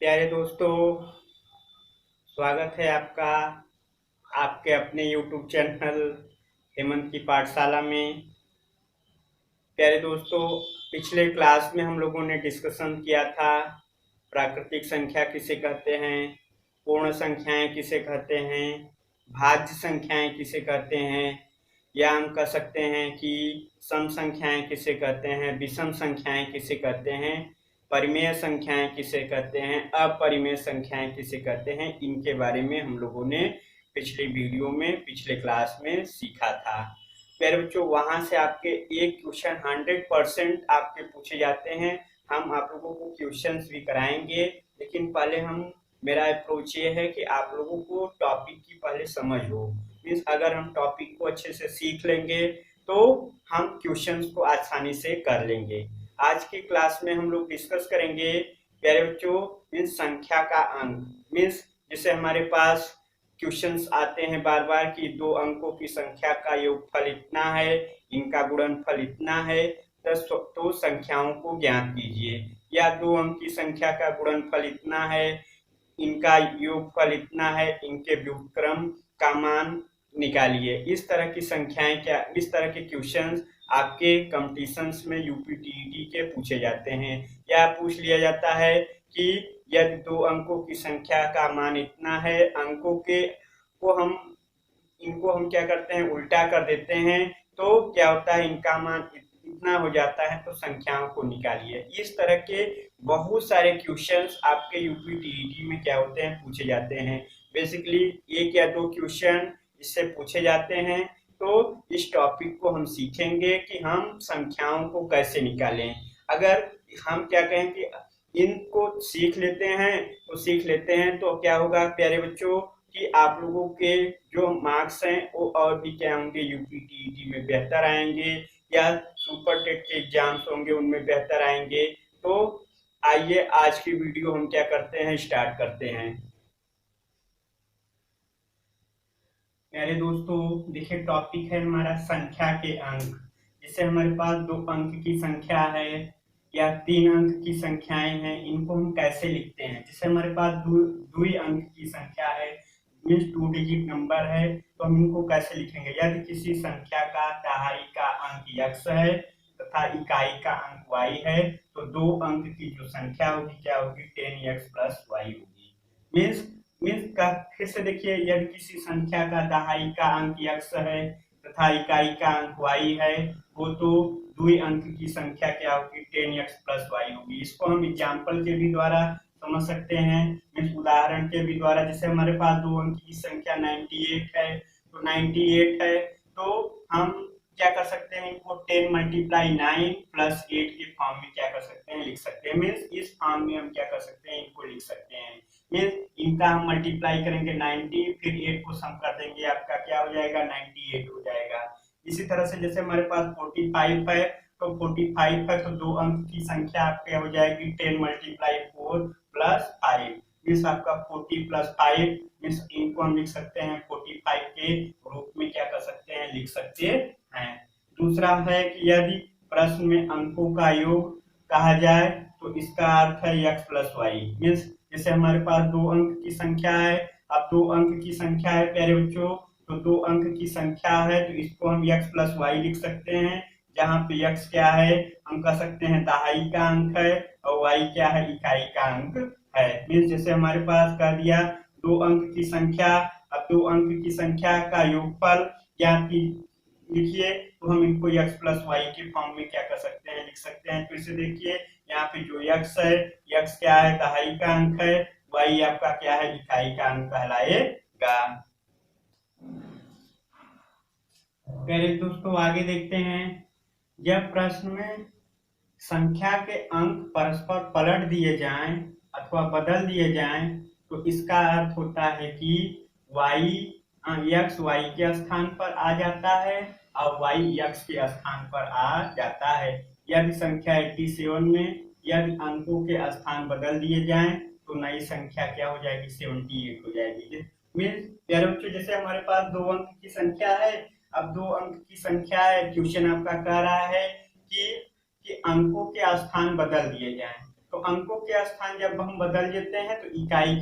प्यारे दोस्तों, स्वागत है आपका आपके अपने YouTube चैनल हेमंत की पाठशाला में। प्यारे दोस्तों, पिछले क्लास में हम लोगों ने डिस्कशन किया था प्राकृतिक संख्या किसे कहते हैं, पूर्ण संख्याएं किसे कहते हैं, भाज्य संख्याएं किसे कहते हैं, या हम कह सकते हैं कि सम संख्याएं किसे कहते हैं, विषम संख्याएं किसे कहते हैं, परिमेय संख्याएं किसे कहते हैं, अपरिमेय संख्याएं किसे कहते हैं। इनके बारे में हम लोगों ने पिछले वीडियो में पिछले क्लास में सीखा था। प्यारे बच्चों, वहां से आपके एक क्वेश्चन 100% आपके पूछे जाते हैं। हम आप लोगों को क्वेश्चंस भी कराएंगे, लेकिन पहले मेरा अप्रोच ये है कि आप लोगों को टॉपिक की पहले समझ हो। मीन्स अगर हम टॉपिक को अच्छे से सीख लेंगे तो हम क्वेश्चंस को आसानी से कर लेंगे। आज की क्लास में हम लोग डिस्कस करेंगे प्यारे बच्चों मीन्स संख्या का अंक। मीन्स जैसे हमारे पास क्वेश्चंस आते हैं बार बार कि 2 अंकों की संख्या का योगफल इतना है, इनका गुणनफल इतना है, तो संख्याओं को ज्ञात कीजिए। या 2 अंक की संख्या का गुणनफल इतना है, इनका योगफल इतना है, इनके व्युत्क्रम का मान निकालिए। इस तरह की संख्याएं इस तरह के क्वेश्चंस आपके कॉम्पिटिशन्स में यूपीटीईटी के पूछे जाते हैं। या पूछ लिया जाता है कि यदि 2 अंकों की संख्या का मान इतना है, अंकों के को हम इनको हम क्या करते हैं, उल्टा कर देते हैं, तो क्या होता है, इनका मान इतना हो जाता है, तो संख्याओं को निकालिए। इस तरह के बहुत सारे क्वेश्चंस आपके यूपीटीईटी में क्या होते हैं, पूछे जाते हैं। बेसिकली 1 या 2 क्वेश्चन इससे पूछे जाते हैं। तो इस टॉपिक को हम सीखेंगे कि हम संख्याओं को कैसे निकालें। अगर हम क्या कहें कि इनको सीख लेते हैं तो क्या होगा प्यारे बच्चों कि आप लोगों के जो मार्क्स हैं वो और भी क्या होंगे, यूपीटीईटी में बेहतर आएंगे, या सुपर टेट के एग्जाम्स होंगे उनमें बेहतर आएंगे। तो आइए आज की वीडियो हम क्या करते हैं, स्टार्ट करते हैं। प्यारे दोस्तों, देखिए टॉपिक है हमारा संख्या के अंक। जैसे हमारे पास 2 अंक की संख्या है या 3 अंक की संख्याएं हैं, इनको हम कैसे लिखते हैं। जैसे हमारे पास 2 अंक की संख्या है, मीन्स 2 डिजिट नंबर है, तो हम इनको कैसे लिखेंगे। यदि किसी संख्या का दहाई का अंक x है तथा इकाई का अंक y है, तो 2 अंक की जो संख्या होगी क्या होगी, 10x + y होगी। मीन्स मीन्स का फिर से देखिए, यदि किसी संख्या का दहाई का अंक x है तथा इकाई का अंक y है, वो तो 2 अंक की संख्या क्या होगी, 10x + y होगी। इसको हम एग्जाम्पल के भी द्वारा समझ सकते हैं, मीन्स उदाहरण के भी द्वारा। जैसे हमारे पास 2 अंक की संख्या 98 है, तो 98 है, तो हम क्या कर सकते हैं, इनको 10 × 9 + 8 के फॉर्म में क्या कर सकते हैं, लिख सकते हैं। मीन्स इस फॉर्म में हम क्या कर सकते हैं, इनको लिख सकते हैं। मीन्स इनका हम मल्टीप्लाई करेंगे 90, फिर 8 को सम कर देंगे, आपका क्या हो जाएगा, 98 हो जाएगा। इसी तरह से जैसे हमारे पास 45 है, तो 45 है, तो 2 अंक की संख्या आपके हो जाएगी 10 × 4 + 5, मीन्स आपका 40 + 5, मीन्स इनको हम लिख सकते हैं 45 के रूप में क्या कर सकते हैं, लिख सकते हैं। दूसरा है कि यदि प्रश्न में अंकों का योग कहा जाए, तो इसका अर्थ है x + y। मीन्स जैसे हमारे पास 2 अंक की संख्या है, अब 2 अंक की संख्या है प्यारे बच्चों, तो 2 अंक की संख्या है, तो इसको हम x + y लिख सकते हैं, जहाँ पे x क्या है, हम कह सकते हैं दहाई का अंक है, और y क्या है, इकाई का अंक है। मीन्स जैसे हमारे पास कह दिया 2 अंक की संख्या, अब 2 अंक की संख्या का योगफल ज्ञात लिखिए, तो हम इनको x + y के फॉर्म में क्या कर सकते हैं, लिख सकते हैं। फिर से देखिए, यहाँ पे जो x है, x क्या है, दहाई का अंक है, y आपका क्या है, इकाई का अंक कहलाएगा। पहले दोस्तों आगे देखते हैं, जब प्रश्न में संख्या के अंक परस्पर पलट दिए जाएं अथवा बदल दिए जाएं, तो इसका अर्थ होता है कि x y के स्थान पर आ जाता है और y x के स्थान पर आ जाता है। यदि संख्या 87 में यदि अंकों के स्थान बदल दिए जाएं, तो नई संख्या क्या हो जाएगी, 78 हो जाएगी। मीन्स प्यारे बच्चों, जैसे हमारे पास 2 अंक की संख्या है, अब 2 अंक की संख्या है, क्वेश्चन आपका कह रहा है कि अंकों के स्थान बदल दिए जाएं, तो अंकों के स्थान जब हम बदल देते हैं तो इकाई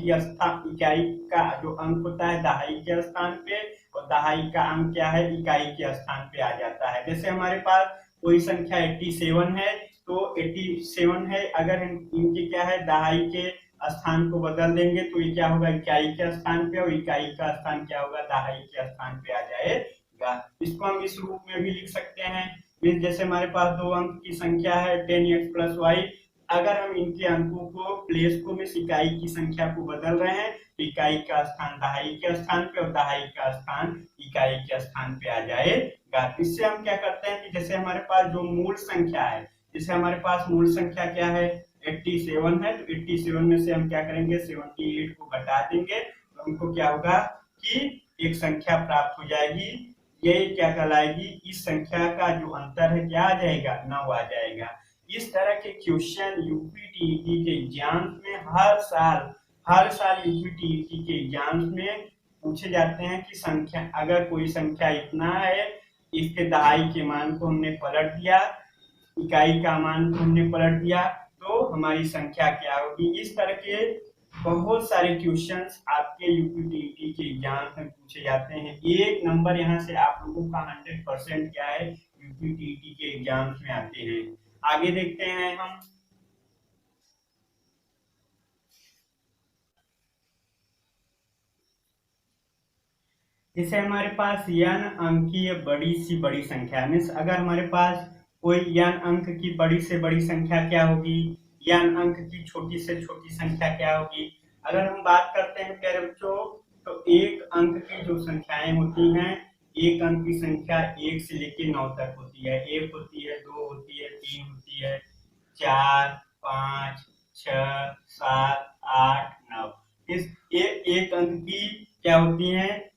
का जो अंक होता है दहाई के स्थान पे, और दहाई का अंक क्या है, इकाई के स्थान पे आ जाता है। जैसे हमारे पास कोई संख्या 87 है, तो 87 है, अगर इनकी क्या है दहाई के स्थान को बदल देंगे तो ये क्या होगा, इकाई के स्थान पे, और इकाई का स्थान क्या होगा, दहाई के स्थान पे आ जाएगा। इसको हम इस रूप में भी लिख सकते हैं। जैसे हमारे पास दो अंक की संख्या है 10x प्लस वाई, अगर हम इनके अंकों को प्लेस को मिस इकाई की संख्या को बदल रहे हैं तो इकाई का स्थान दहाई के स्थान पे और दहाई का स्थान इकाई के स्थान पे आ जाएगा। इससे हम क्या करते हैं कि जैसे हमारे पास जो मूल संख्या है, जैसे हमारे पास मूल संख्या क्या है 87 है, तो 87 में से हम क्या करेंगे 78 को घटा देंगे, तो हमको क्या होगा कि एक संख्या प्राप्त हो जाएगी। यही क्या कहलाएगी, इस संख्या का जो अंतर है क्या आ जाएगा, 9 आ जाएगा। इस तरह के क्वेश्चन यूपीटीईटी के एग्जाम में हर साल यूपीटीईटी के एग्जाम में पूछे जाते हैं कि संख्या, अगर कोई संख्या इतना है, इसके दहाई के मान को हमने पलट दिया, इकाई का मान को हमने पलट दिया, तो हमारी संख्या क्या होगी। इस तरह के बहुत सारे क्वेश्चंस आपके यूपीटीईटी के एग्जाम में पूछे जाते हैं। एक नंबर यहाँ से आप लोगों का 100% क्या है यूपीटीईटी के एग्जाम में आते हैं। आगे देखते हैं हम, जैसे हमारे पास n अंकीय बड़ी सी बड़ी संख्या, मीन्स अगर हमारे पास कोई n अंक की बड़ी से बड़ी संख्या क्या होगी, n अंक की छोटी से छोटी संख्या क्या होगी। अगर हम बात करते हैं प्यारे बच्चों, तो एक अंक की जो संख्याएं होती हैं, एक अंक की संख्या 1 से लेकर 9 तक होती है। 1 होती है, 2 होती है, 3 होती है, 4, 5, 6, 7, 8, 9। इस एक अंक की क्या होती है,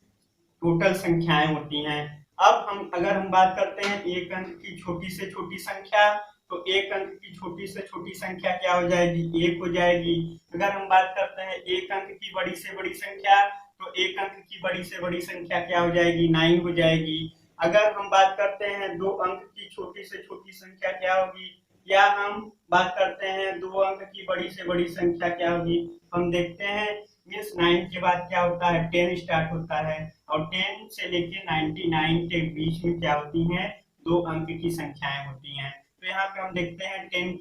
टोटल संख्याएं होती हैं। अब अगर हम बात करते हैं एक अंक की छोटी से छोटी संख्या, तो एक अंक की छोटी से छोटी संख्या क्या हो जाएगी, 1 हो जाएगी। अगर हम बात करते हैं एक अंक की बड़ी से बड़ी संख्या, तो एक अंक की बड़ी से बड़ी संख्या क्या हो जाएगी, 9 हो जाएगी। अगर हम बात करते हैं दो अंक की छोटी से छोटी संख्या क्या होगी, या हम बात करते हैं दो अंक की बड़ी से बड़ी संख्या क्या होगी, हम देखते हैं मीन्स 9 के बाद क्या होता है, 10 स्टार्ट होता है, और 10 से लेके 99 के बीच में क्या होती हैं, दो अंक की संख्याएं होती हैं। तो यहाँ पे हम देखते हैं 10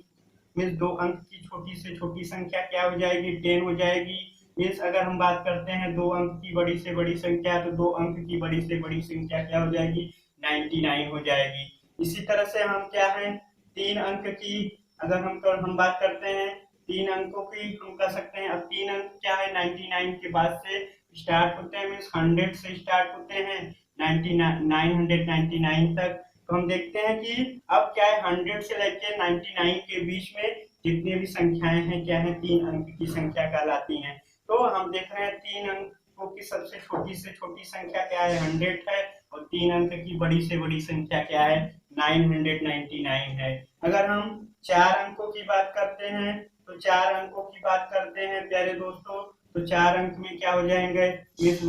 मीन्स दो अंक की छोटी से छोटी संख्या क्या हो जाएगी, 10 हो जाएगी। मीन्स अगर हम बात करते हैं दो अंक की बड़ी से बड़ी संख्या, तो दो अंक की बड़ी से बड़ी संख्या क्या हो जाएगी, 99 हो जाएगी। इसी तरह से हम क्या है, तीन अंक की अगर हम बात करते हैं, तीन अंकों की हम कर सकते हैं। अब तीन अंक क्या है, 99 के बाद से स्टार्ट होते हैं, मीन्स 100 से स्टार्ट होते हैं 999 तक। तो हम देखते हैं कि अब क्या है, 100 से लेकर 99 के बीच में जितनी भी संख्याएं हैं क्या है, तीन अंक की संख्या कहलाती हैं। तो हम देख रहे हैं तीन अंकों की सबसे छोटी से छोटी संख्या क्या है, 100 है, और तीन अंक की बड़ी से बड़ी संख्या क्या है, 999 है। अगर हम चार अंकों की बात करते हैं, तो चार अंकों की बात करते हैं प्यारे दोस्तों, तो चार अंक में क्या हो जाएंगे, मीन्स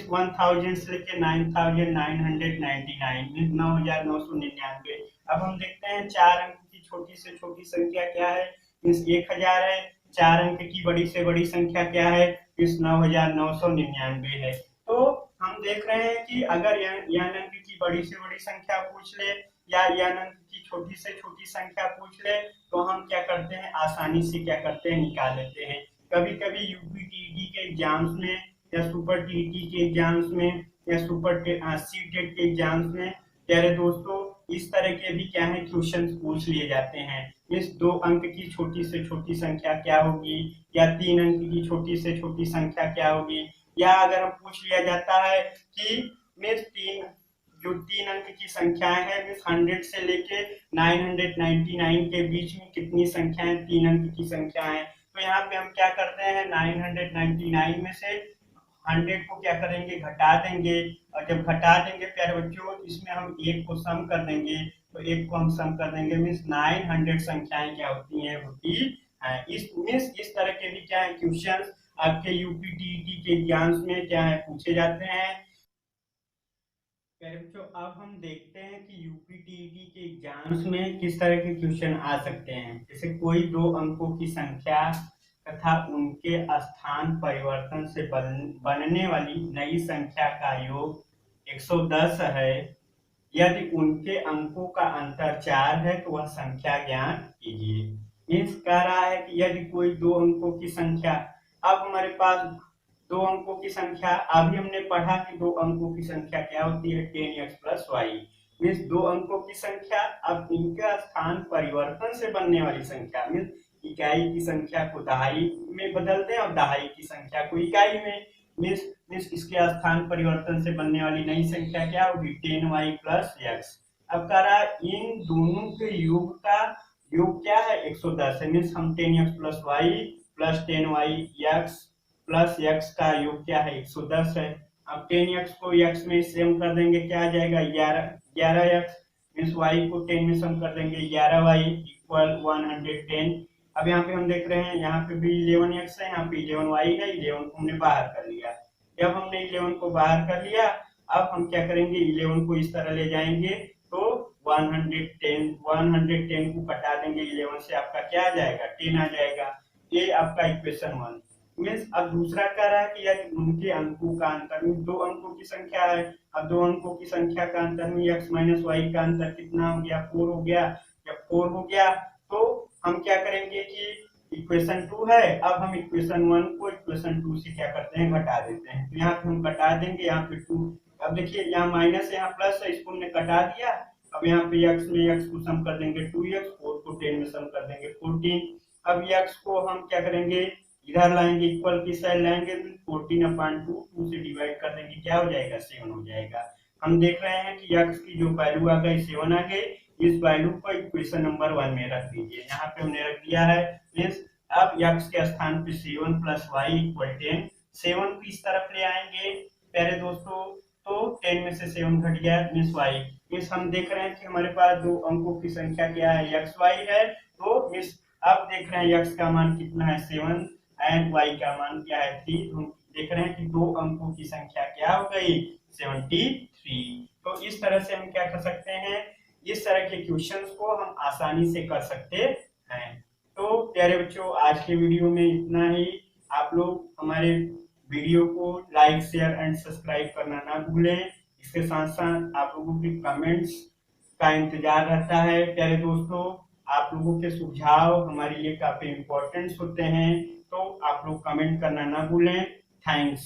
1000 से लेके 9999 मीन्स 9999। अब हम देखते हैं चार अंक की छोटी से छोटी संख्या क्या है, मीन्स 1000 है। चार अंक की बड़ी से बड़ी संख्या क्या है, मीन्स 9999 है। तो हम देख रहे हैं कि अगर यह अंक की बड़ी से बड़ी संख्या पूछ ले या यह अंक की छोटी से छोटी संख्या पूछ ले, तो हम क्या करते हैं, आसानी से क्या करते हैं, निकाल लेते हैं। कभी कभी यूपीटीईटी के एग्जाम्स में या सुपर टीईटी के एग्जाम्स में या सुपर सीटेट के एग्जाम्स में प्यारे दोस्तों इस तरह के भी क्या है क्वेश्चन पूछ लिए जाते हैं। इस दो अंक की छोटी से छोटी संख्या क्या होगी, या तीन अंक की छोटी से छोटी संख्या क्या होगी, या अगर हम पूछ लिया जाता है कि मीन्स तीन अंक की संख्याएं हैं, मीन्स 100 से लेके 999 के बीच में कितनी संख्याएं तीन अंक की संख्याएं, तो यहाँ पे हम क्या करते हैं, 999 में से 100 को क्या करेंगे, घटा देंगे, और जब घटा देंगे प्यारे बच्चों इसमें हम एक को सम कर देंगे, तो एक को हम सम कर देंगे, मीन्स 900 संख्याएं क्या होती हैं, होती है। इस तरह के भी क्या है क्वेश्चन आपके यूपीटीईटी के एग्जाम्स में क्या है पूछे जाते हैं। प्यारे बच्चों, अब हम देखते हैं कि यूपीटीईटी के एग्जाम्स में किस तरह के क्वेश्चन आ सकते हैं। जैसे कोई दो अंकों की संख्या तथा उनके स्थान परिवर्तन से बनने वाली नई संख्या का योग 110 है। यदि उनके अंकों का अंतर 4 है तो वह संख्या ज्ञात कीजिए। मीन्स कह रहा है कि यदि कोई दो अंकों की संख्या, अब हमारे पास दो अंकों की संख्या, अभी हमने पढ़ा कि दो अंकों की संख्या क्या होती है, 10x प्लस वाई। मीन्स दो अंकों की संख्या, अब इनका स्थान परिवर्तन से बनने वाली संख्या, मीन्स इकाई की संख्या को दहाई में बदल दें और दहाई की संख्या को इकाई में। मीन्स मीन्स इसके स्थान परिवर्तन से बनने वाली नई संख्या क्या होगी, 10y प्लस एक्स। अब कह रहा है इन दोनों के योग का योग क्या है, 110 है। मीन्स हम 10x plus Y plus 10y X plus X का योग क्या है, 110 है। अब 10x को x में सम कर देंगे, क्या आ जाएगा, 11x। मीन्स y को 10 में सम कर देंगे, 11y इक्वल 110। अब यहाँ पे हम देख रहे हैं, यहाँ पे भी 11x है, यहाँ पे 11y है। 11 को हमने बाहर कर लिया। जब हमने 11 को बाहर कर लिया, अब हम क्या करेंगे, 11 को इस तरह ले जाएंगे तो 110 को कटा देंगे 11 से, आपका क्या आ जाएगा, 10 आ जाएगा। ये आपका इक्वेशन 1। मीन्स अब दूसरा कह रहा है कि यदि उनके अंकों का अंतर, दो अंकों की संख्या है, अब दो अंकों की संख्या का अंतर में x माइनस वाई का अंतर कितना हो गया, 4 हो गया। जब 4 हो गया तो हम क्या करेंगे कि इक्वेशन 2 है, अब हम इक्वेशन 1 को इक्वेशन 2 से क्या करते हैं, घटा देते हैं। तो यहाँ पे हम घटा देंगे, यहाँ पे 2, अब देखिए यहाँ माइनस यहाँ प्लस है, इसको हमने घटा दिया। अब यहाँ पे x में x को सम कर देंगे 2x, 4 को 10 में सम कर देंगे 14। अब x को हम क्या करेंगे, इधर लाएंगे, इक्वल की साइड लाएंगे, 14/2 से डिवाइड कर देंगे, क्या हो जाएगा, 7 हो जाएगा। हम देख रहे हैं कि x की जो वैल्यू आ गई 7 आ गई। इस वैल्यू को इक्वेशन नंबर 1 में रख दीजिए, यहाँ पे हमने रख दिया है। मीन्स अब x के स्थान पे 7 प्लस वाई इक्वल 10, 7 को इस तरफ ले आएंगे प्यारे दोस्तों, तो 10 में से 7 घट गया, मीन्स y। मीन्स हम देख रहे हैं कि हमारे पास दो अंकों की संख्या क्या है, xy है। तो मीन्स अब देख रहे हैं x का मान कितना है, 7 एंड y का मान क्या है, 3। हम देख रहे हैं कि दो अंकों की संख्या क्या हो गई, 73। तो इस तरह से हम क्या कर सकते हैं, इस तरह के क्वेश्चंस को हम आसानी से कर सकते हैं। तो प्यारे बच्चों, आज के वीडियो में इतना ही। आप लोग हमारे वीडियो को लाइक शेयर एंड सब्सक्राइब करना ना भूलें। इसके साथ साथ आप लोगों के कमेंट्स का इंतजार रहता है प्यारे दोस्तों। आप लोगों के सुझाव हमारे लिए काफी इम्पोर्टेंट होते हैं, तो आप लोग कमेंट करना ना भूलें। थैंक्स।